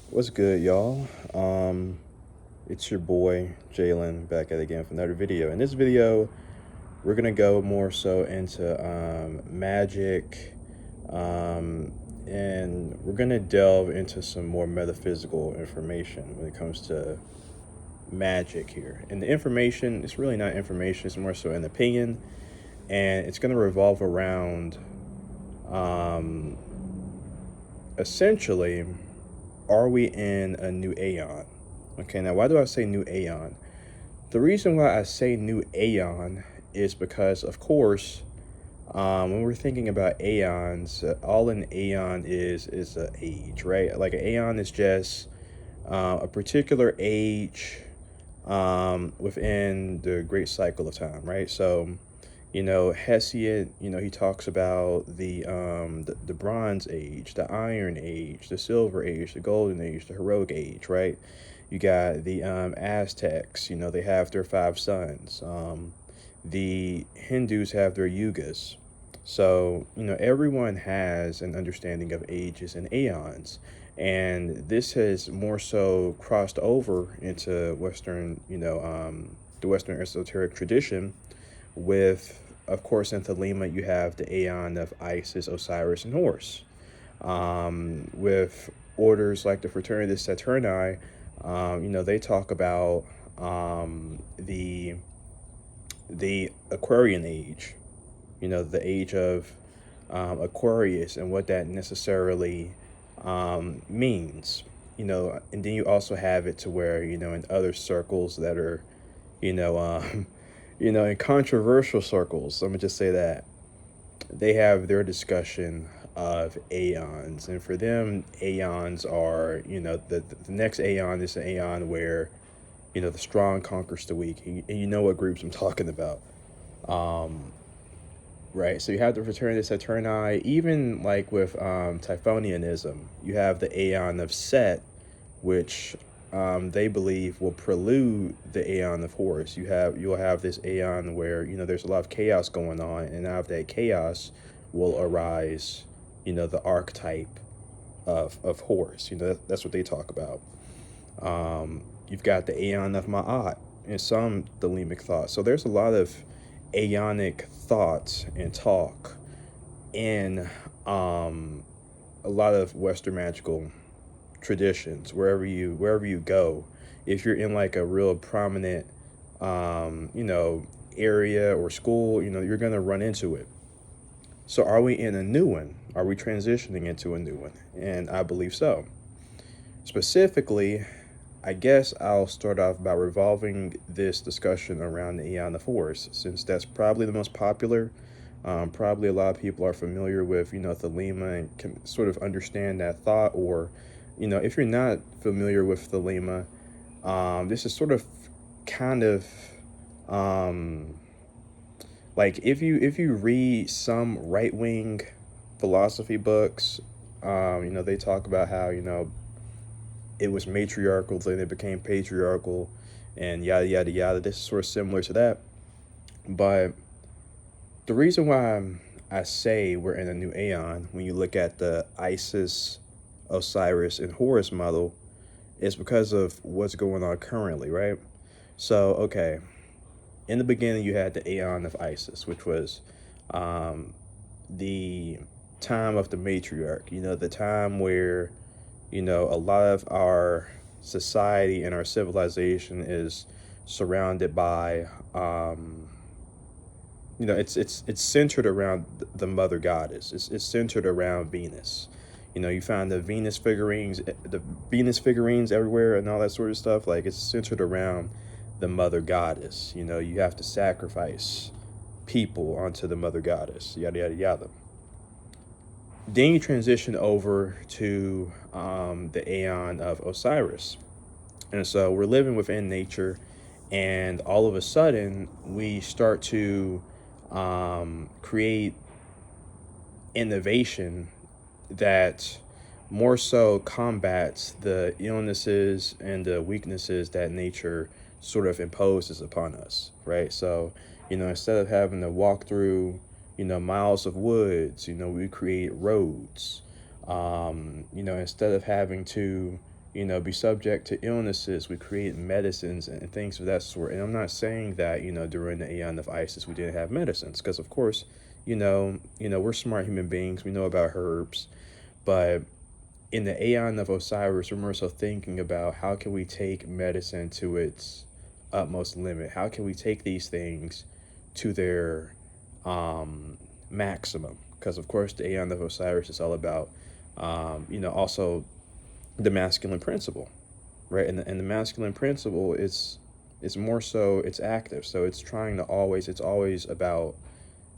What's good, y'all? It's your boy Jalen back at it again for another video. In this video, we're gonna go more so into magic, um, and we're gonna delve into some more metaphysical information when it comes to magic here. And the information, it's really not information; it's more so an opinion, and it's gonna revolve around, um, essentially, are we in a new Aeon? Okay, now why do I say new Aeon? The reason why I say new Aeon is because, of course, when we're thinking about Aeons, all an Aeon is a age, right? Like an Aeon is just a particular age within the great cycle of time, right? So, Hesiod, he talks about the Bronze Age, the Iron Age, the Silver Age, the Golden Age, the Heroic Age, right? You got the Aztecs, they have their five suns. The Hindus have their yugas. So, everyone has an understanding of ages and aeons. And this has more so crossed over into Western, the Western esoteric tradition with, of course, in Thelema, you have the Aeon of Isis, Osiris, and Horus. With orders like the Fraternity Saturni, they talk about the Aquarian age, the age of Aquarius and what that necessarily means. And then you also have it to where, in other circles that are, you know, um, in controversial circles, I'm gonna just say that they have their discussion of aeons, and for them, aeons are, the next aeon is an aeon where, the strong conquers the weak, and you know what groups I'm talking about. Um, Right. So you have the Fraternity Saturni, even like with Typhonianism, you have the Aeon of Set, which they believe will prelude the Aeon of Horus. You'll have this Aeon where there's a lot of chaos going on, and out of that chaos will arise the archetype of Horus. That's what they talk about. You've got the Aeon of Ma'at and some Thelemic thought. So there's a lot of Aeonic thoughts and talk in a lot of Western magical traditions. Wherever you go, if you're in like a real prominent area or school, you're gonna run into it. So are we in a new one? Are we transitioning into a new one? And I believe so. Specifically, I guess I'll start off by revolving this discussion around the Aeon of Horus, since that's probably the most popular. Probably a lot of people are familiar with, Thelema and can sort of understand that thought. Or, if you're not familiar with Thelema, this is sort of kind of um, like if you read some right wing philosophy books, they talk about how it was matriarchal, then it became patriarchal, and yada yada yada. This is sort of similar to that. But the reason why I say we're in a new Aeon, when you look at the Isis, Osiris, and Horus model, is because of what's going on currently, right? So, okay, in the beginning, you had the Aeon of Isis, which was um, the time of the matriarch, the time where a lot of our society and our civilization is surrounded by, it's centered around the mother goddess. It's centered around Venus. You find the Venus figurines everywhere and all that sort of stuff. Like, it's centered around the mother goddess. You have to sacrifice people onto the mother goddess, yada yada yada. Then you transition over to the Aeon of Osiris. And so we're living within nature, and all of a sudden, we start to create innovation that more so combats the illnesses and the weaknesses that nature sort of imposes upon us, right? So, instead of having to walk through, miles of woods, we create roads. Instead of having to, be subject to illnesses. We create medicines and things of that sort. And I'm not saying that, during the Aeon of Isis, we didn't have medicines, because of course, we're smart human beings. We know about herbs, but in the Aeon of Osiris, we're more so thinking about how can we take medicine to its utmost limit? How can we take these things to their maximum? Because of course, the Aeon of Osiris is all about, also the masculine principle, right? And the masculine principle is more so, it's active. So it's it's always about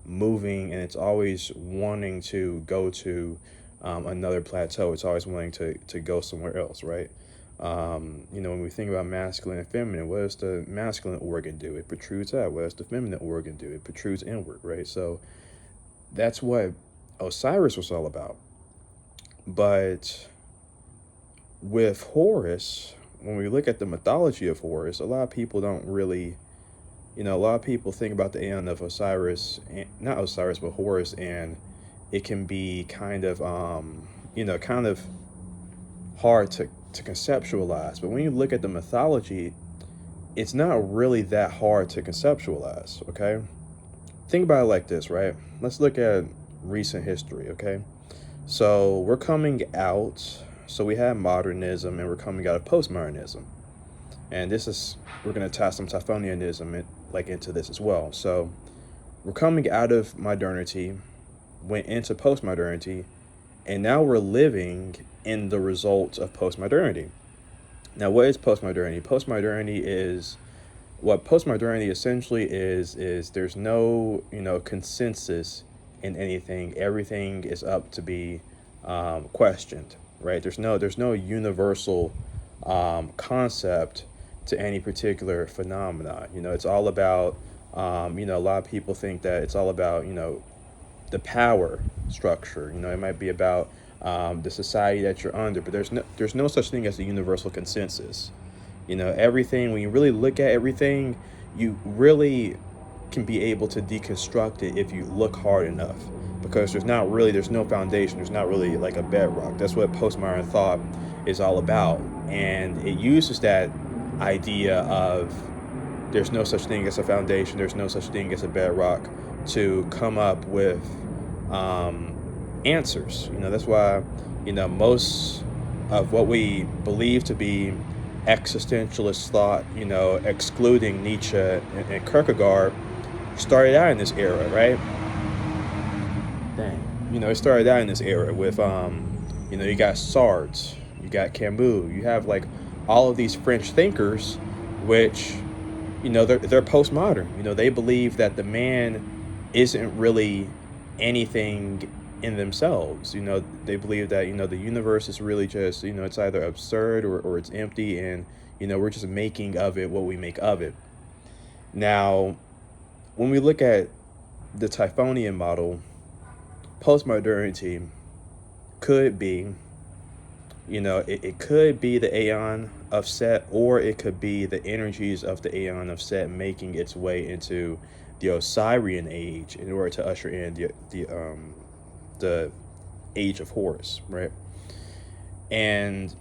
moving, and it's always wanting to go to another plateau. It's always wanting to go somewhere else, right? When we think about masculine and feminine, what does the masculine organ do? It protrudes out. What does the feminine organ do? It protrudes inward, right? So that's what Osiris was all about. But with Horus, when we look at the mythology of Horus, a lot of people don't really, a lot of people think about the Aeon of Osiris, not Osiris, but Horus, and it can be kind of, kind of hard to conceptualize. But when you look at the mythology, it's not really that hard to conceptualize, okay? Think about it like this, right? Let's look at recent history, okay? So we're coming out, so we have modernism, and we're coming out of postmodernism. And we're going to tie some Typhonianism into this as well. So we're coming out of modernity, went into postmodernity, and now we're living in the results of postmodernity. Now, what is postmodernity? What postmodernity essentially is there's no, consensus in anything. Everything is up to be questioned, right? There's no universal concept to any particular phenomena. It's all about, a lot of people think that it's all about, the power structure. It might be about the society that you're under, but there's no such thing as a universal consensus. Everything, when you really look at everything, you really can be able to deconstruct it if you look hard enough, because there's no foundation. There's not really like a bedrock. That's what postmodern thought is all about. And it uses that idea of there's no such thing as a foundation, there's no such thing as a bedrock, to come up with answers. That's why, most of what we believe to be existentialist thought, excluding Nietzsche and Kierkegaard, started out in this era, right? Dang. It started out in this era with, you got Sartre, you got Camus, you have like all of these French thinkers, which, they're postmodern. They believe that the man isn't really anything in themselves. They believe that, the universe is really just, it's either absurd or it's empty, and, we're just making of it what we make of it. Now, when we look at the Typhonian model, postmodernity could be, it could be the Aeon of Set, or it could be the energies of the Aeon of Set making its way into the Osirian age in order to usher in the age of Horus, right? And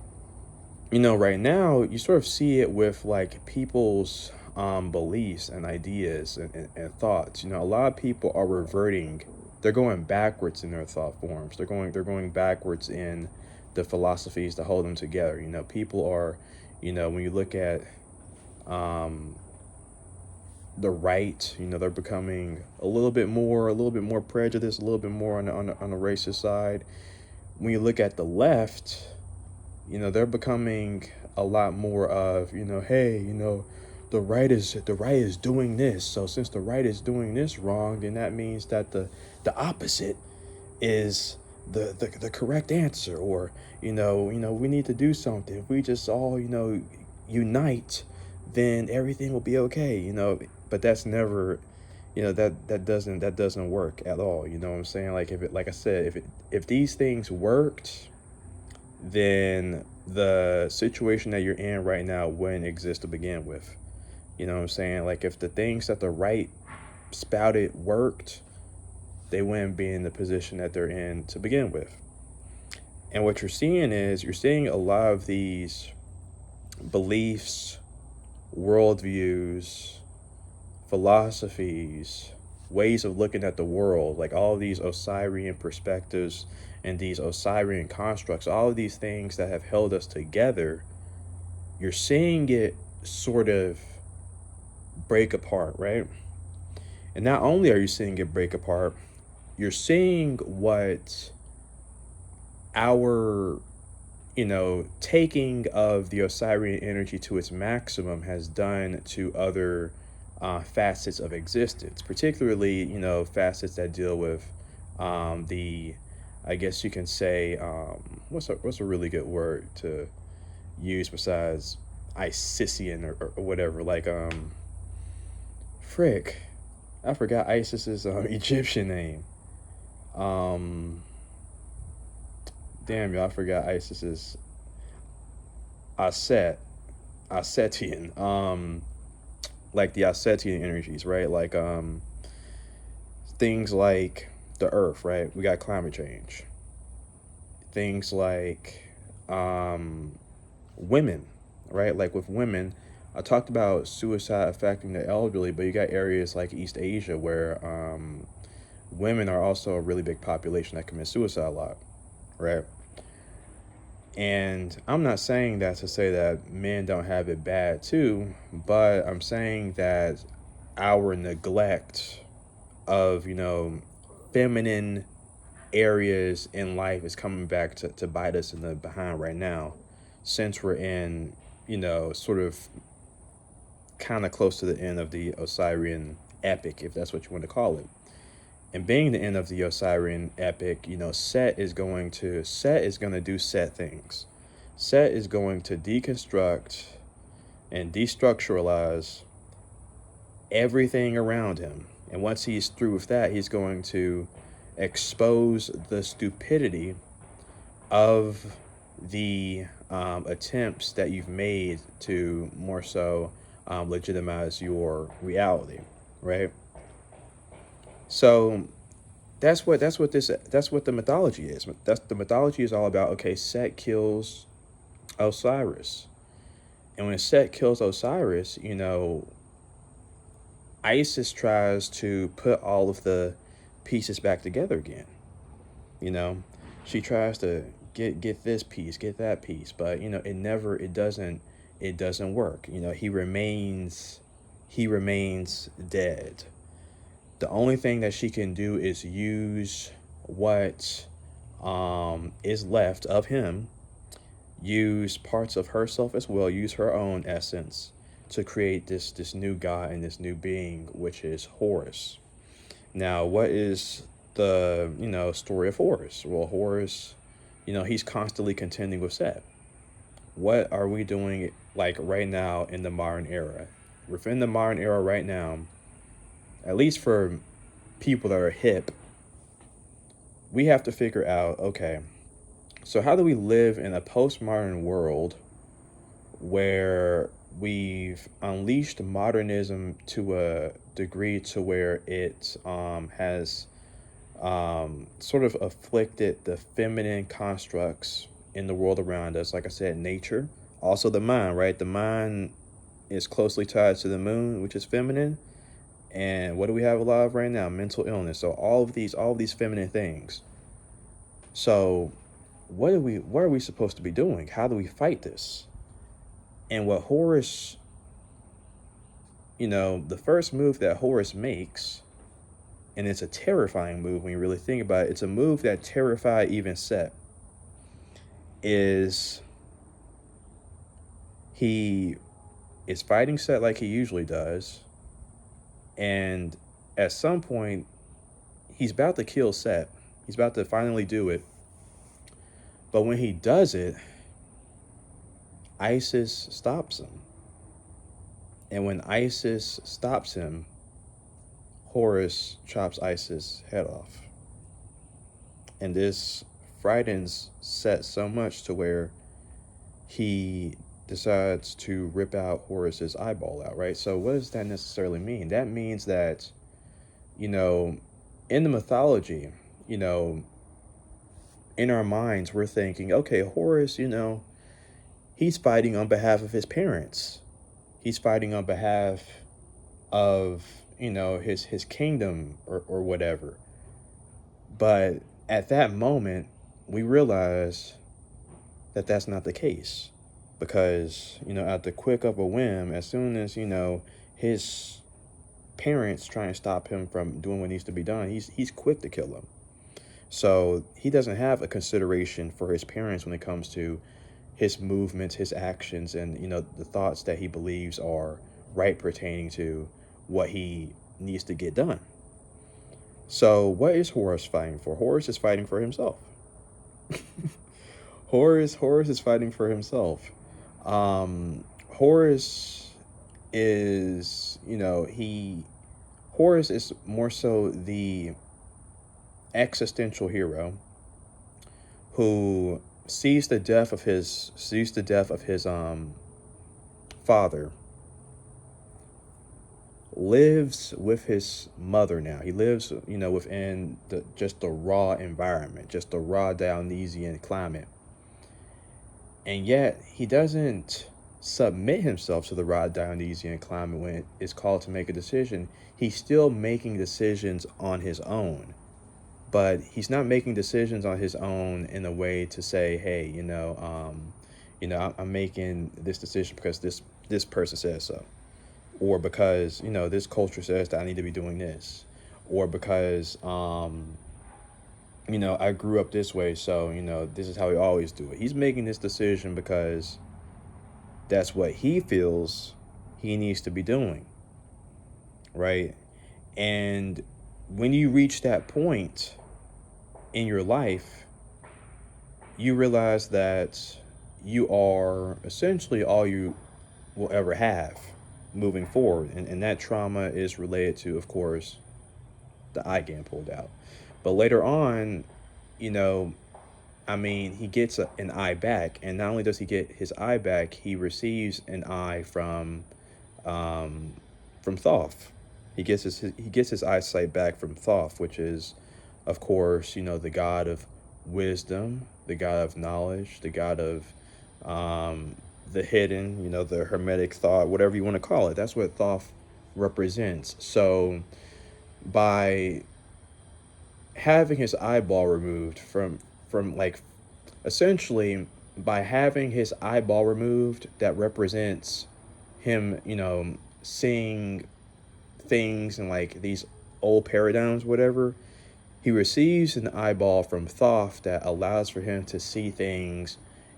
right now you sort of see it with like people's beliefs and ideas and thoughts. A lot of people are reverting. They're going backwards in their thought forms. They're going backwards in the philosophies that hold them together. People are, when you look at the right, they're becoming a little bit more prejudiced, a little bit more on the racist side. When you look at the left, they're becoming a lot more of, hey, the right is doing this. So since the right is doing this wrong, then that means that the opposite is the correct answer. Or, we need to do something. If we just all, unite, then everything will be okay, but that's never, that doesn't work at all. You know what I'm saying? Like I said, if these things worked, then the situation that you're in right now wouldn't exist to begin with. You know what I'm saying? Like, if the things that the right spouted worked, they wouldn't be in the position that they're in to begin with. And what you're seeing is you're seeing a lot of these beliefs, worldviews, philosophies, ways of looking at the world, like all of these Osirian perspectives and these Osirian constructs, all of these things that have held us together, you're seeing it sort of break apart, right? And not only are you seeing it break apart, you're seeing what our, taking of the Osirian energy to its maximum has done to other facets of existence, particularly, facets that deal with the, I guess you can say, what's a really good word to use besides Isisian or whatever, like, frick, I forgot Isis's Egyptian name. Um, Damn, y'all, I forgot Isis's Aset, Asetian. Like the Asetian energies, right? Like things like the Earth, right? We got climate change. Things like women, right? Like with women, I talked about suicide affecting the elderly, but you got areas like East Asia where women are also a really big population that commit suicide a lot, right? And I'm not saying that to say that men don't have it bad too, but I'm saying that our neglect of, feminine areas in life is coming back to bite us in the behind right now, since we're in, sort of kind of close to the end of the Osirian epic, if that's what you want to call it. And being the end of the Osirian epic, Set is going to do Set things. Set is going to deconstruct and destructuralize everything around him. And once he's through with that, he's going to expose the stupidity of the attempts that you've made to more so legitimize your reality, right? So that's what the mythology is. The mythology is all about. Okay, Set kills Osiris, and when Set kills Osiris, Isis tries to put all of the pieces back together again. You know, she tries to get this piece, get that piece, but it doesn't work. He remains dead. The only thing that she can do is use what is left of him, use parts of herself as well, use her own essence to create this new god and this new being, which is Horus. Now, what is the story of Horus? Well, Horus, he's constantly contending with Set. What are we doing like right now in the modern era? Within the modern era right now, at least for people that are hip, we have to figure out, okay, so how do we live in a postmodern world where we've unleashed modernism to a degree to where it has sort of afflicted the feminine constructs in the world around us. Like I said, nature, also the mind, right? The mind is closely tied to the moon, which is feminine. And what do we have a lot of right now? Mental illness. So all of these feminine things. So what are we supposed to be doing? How do we fight this? And what Horus, the first move that Horus makes, and it's a terrifying move when you really think about it, it's a move that terrified even Set, is he is fighting Set like he usually does, and at some point he's about to kill Set. He's about to finally do it. But when he does it, Isis stops him. And when Isis stops him, Horus chops Isis' head off. And this frightens Set so much to where he decides to rip out Horus's eyeball out, right? So what does that necessarily mean? That means that, in the mythology, in our minds, we're thinking, okay, Horus, he's fighting on behalf of his parents. He's fighting on behalf of, his kingdom or whatever. But at that moment, we realize that that's not the case. Because, at the quick of a whim, as soon as, his parents try and stop him from doing what needs to be done, he's quick to kill him. So he doesn't have a consideration for his parents when it comes to his movements, his actions, and the thoughts that he believes are right pertaining to what he needs to get done. So what is Horus fighting for? Horus is fighting for himself. Horus is fighting for himself. Horus is, Horus is more so the existential hero who sees the death of his father, lives with his mother now. He lives, within just the raw environment, just the raw Dionysian climate. And yet he doesn't submit himself to the raw Dionysian climate when it's called to make a decision. He's still making decisions on his own. But he's not making decisions on his own in a way to say, hey, I'm making this decision because this person says so, or because this culture says that I need to be doing this, or because I grew up this way, so this is how we always do it. He's making this decision because that's what he feels he needs to be doing, right? And when you reach that point in your life, you realize that you are essentially all you will ever have moving forward. And that trauma is related to, of course, the eye getting pulled out. But later on, he gets an eye back. And not only does he get his eye back, he receives an eye from Thoth. He gets his eyesight back from Thoth, which is, of course, the god of wisdom, the god of knowledge, the god of the hidden, the hermetic thought, whatever you want to call it. That's what Thoth represents. So by having his eyeball removed from like, essentially by having his eyeball removed, that represents him, seeing things and like these old paradigms, whatever. He receives an eyeball from Thoth that allows for him to see things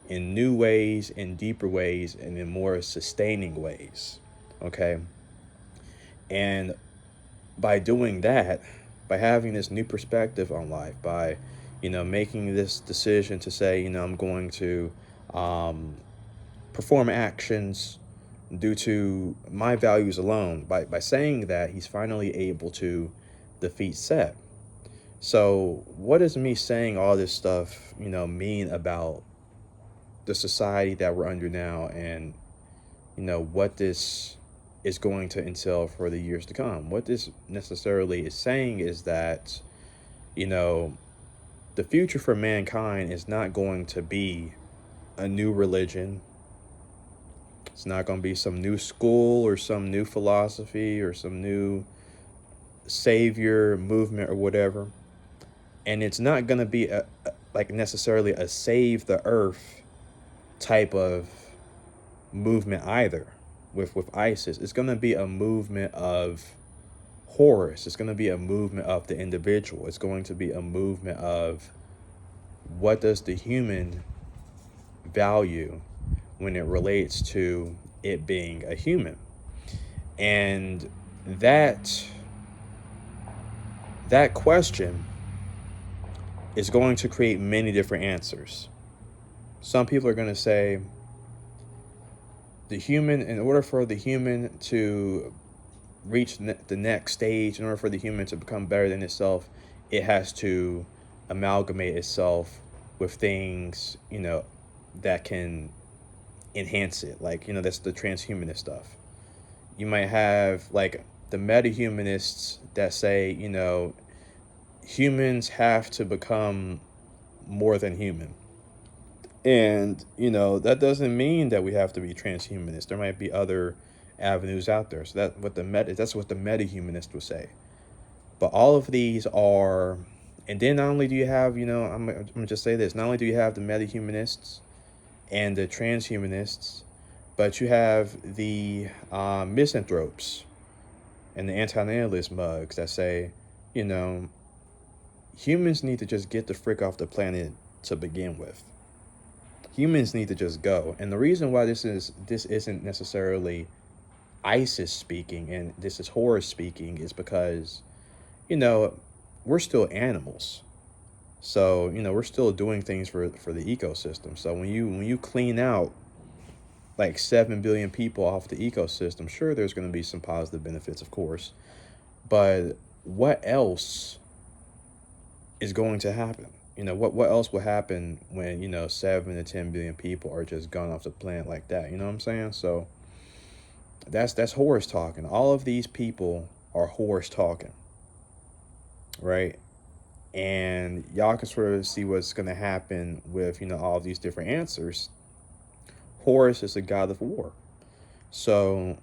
in new ways, in deeper ways, and in more sustaining ways. Okay? And by doing that, by having this new perspective on life, by, making this decision to say, I'm going to perform actions due to my values alone, by saying that, he's finally able to defeat Set. So what does me saying all this stuff, mean about the society that we're under now, and, what this is going to entail for the years to come? What this necessarily is saying is that, the future for mankind is not going to be a new religion. It's not going to be some new school or some new philosophy or some new savior movement or whatever. And it's not going to be necessarily a save the earth type of movement either with ISIS. It's going to be a movement of Horus. It's going to be a movement of the individual. It's going to be a movement of what does the human value when it relates to it being a human. And that question is going to create many different answers. Some people are going to say in order for the human to reach the next stage, in order for the human to become better than itself, it has to amalgamate itself with things, that can enhance it. Like, that's the transhumanist stuff. You might have like the meta-humanists that say, humans have to become more than human. And, that doesn't mean that we have to be transhumanist. There might be other avenues out there. So that's what the meta-humanist would say. But all of these are, and then not only do you have, I'm gonna just say this, not only do you have the meta-humanists and the transhumanists, but you have the misanthropes and the anti-natalist mugs that say, you know, humans need to just get the frick off the planet to begin with. Humans need to just go. And the reason why this isn't necessarily ISIS speaking and this is Horus speaking is because, we're still animals. So, we're still doing things for the ecosystem. So when you clean out like 7 billion people off the ecosystem, sure, there's going to be some positive benefits, of course. But what else is going to happen? What else will happen when, 7 to 10 billion people are just gone off the planet like that? You know what I'm saying? So that's Horus talking. All of these people are Horus talking, right? And y'all can sort of see what's going to happen with, all of these different answers. Horus is a god of war. So,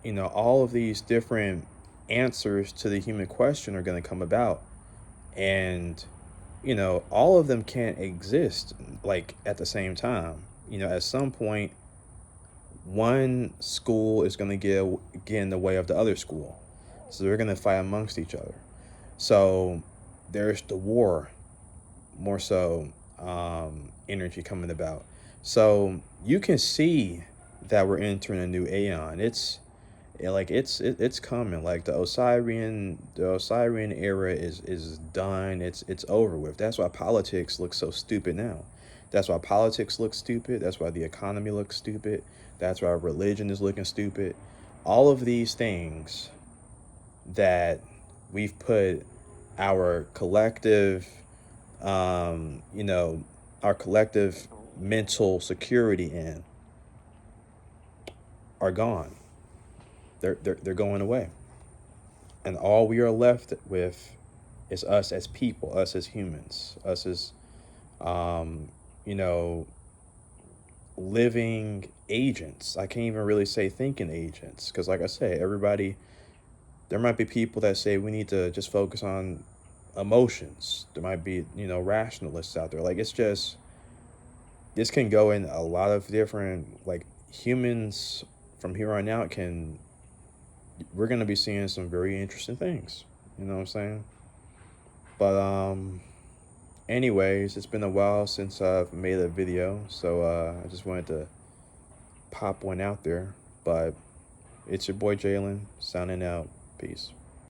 all of these different answers to the human question are going to come about. And, all of them can't exist like at the same time. At some point, one school is going to get in the way of the other school. So they're going to fight amongst each other. So there's the war, more so energy coming about. So you can see that we're entering a new Aeon. It's coming. Like the Osirian era is done. It's over with. That's why politics looks so stupid now. That's why politics looks stupid. That's why the economy looks stupid. That's why religion is looking stupid. All of these things that we've put our collective, our collective mental security in are gone. They're going away. And all we are left with is us as people, us as humans, us as, you know, living agents. I can't even really say thinking agents because, like I say, there might be people that say we need to just focus on emotions. There might be, rationalists out there. Like, this can go in a lot of different, like, humans from here on out we're going to be seeing some very interesting things. You know what I'm saying? But, anyways, it's been a while since I've made a video, so I just wanted to pop one out there. But it's your boy Jalen, signing out. Peace.